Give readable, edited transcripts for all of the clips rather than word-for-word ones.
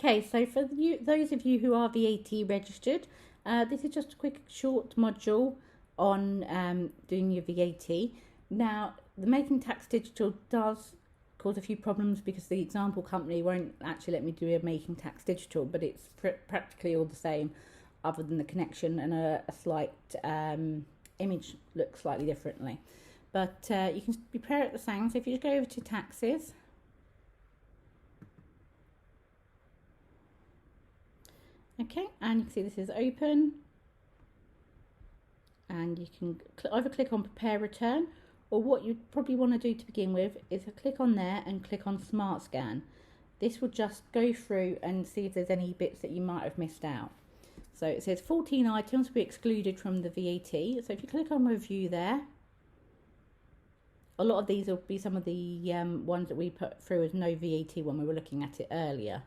Okay, so for those of you who are VAT registered, this is just a quick short module on doing your VAT. Now, the Making Tax Digital does cause a few problems because the example company won't actually let me do a Making Tax Digital, but it's practically all the same other than the connection and a slight image looks slightly differently. But you can prepare it the same. So if you just go over to taxes, okay, and you can see this is open, and you can either click on prepare return, or what you probably want to do to begin with is click on there and click on smart scan. This will just go through and see if there's any bits that you might have missed out. So it says 14 items will be excluded from the VAT. So if you click on review there, a lot of these will be some of the ones that we put through as no VAT when we were looking at it earlier.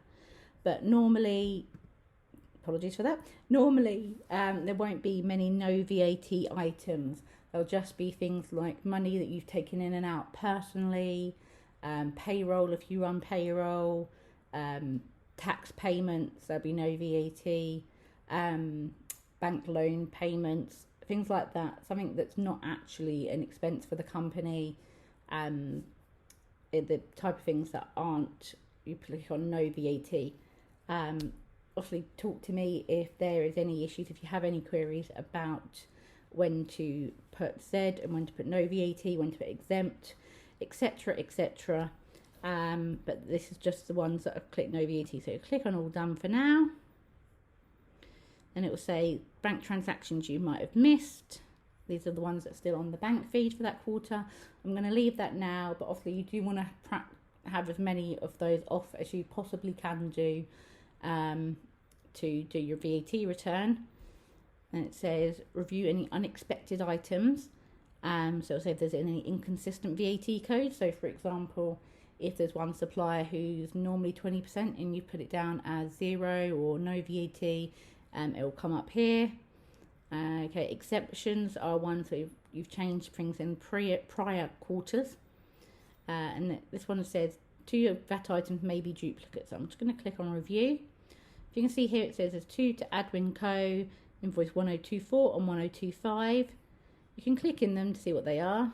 But normally, apologies for that, normally there won't be many no VAT items. There'll just be things like money that you've taken in and out personally, payroll if you run payroll, tax payments, there'll be no VAT, bank loan payments, things like that, something that's not actually an expense for the company, the type of things that aren't, you click on no VAT. Obviously talk to me if there is any issues, if you have any queries about when to put Z and when to put no VAT, when to put exempt, etc, etc. But this is just the ones that have clicked no VAT. So click on all done for now, and it will say bank transactions you might have missed. These are the ones that are still on the bank feed for that quarter. I'm going to leave that now, but obviously you do want to have as many of those off as you possibly can do to do your VAT return. And it says review any unexpected items. So it'll say if there's any inconsistent VAT codes. So for example, if there's one supplier who's normally 20% and you put it down as 0 or no VAT, it will come up here. Okay, exceptions are ones where you've changed things in prior quarters. And this one says 2 VAT items may be duplicates. So I'm just going to click on review. If you can see here, it says there's 2 to Adwin Co, invoice 1024 and 1025. You can click in them to see what they are.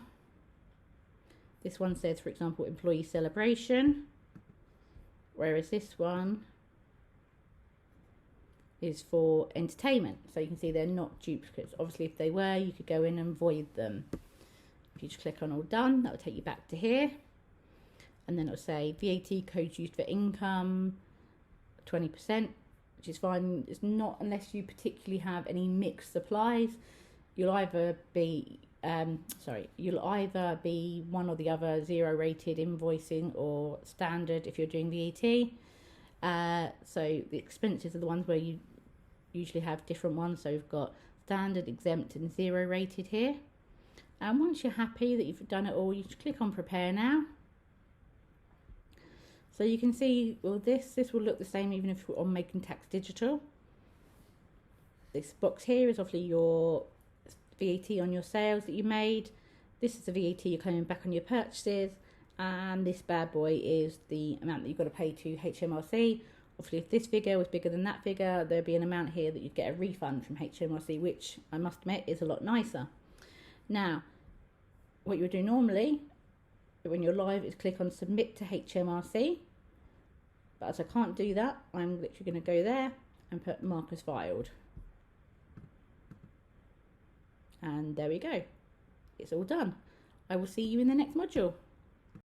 This one says, for example, employee celebration, whereas this one is for entertainment. So you can see they're not duplicates. Obviously, if they were, you could go in and void them. If you just click on all done, that will take you back to here. And then it'll say VAT codes used for income, 20%, which is fine. It's not unless you particularly have any mixed supplies. You'll either be one or the other, 0 rated invoicing or standard if you're doing VAT. So the expenses are the ones where you usually have different ones. So we've got standard, exempt and 0 rated here. And once you're happy that you've done it all, you just click on prepare now. So you can see, well, this will look the same even if you're on Making Tax Digital. This box here is obviously your VAT on your sales that you made. This is the VAT you're claiming back on your purchases. And this bad boy is the amount that you've got to pay to HMRC. Obviously, if this figure was bigger than that figure, there'd be an amount here that you'd get a refund from HMRC, which I must admit is a lot nicer. Now, what you would do normally when you're live is click on submit to HMRC. But as I can't do that, I'm literally going to go there and put mark as filed. And there we go. It's all done. I will see you in the next module.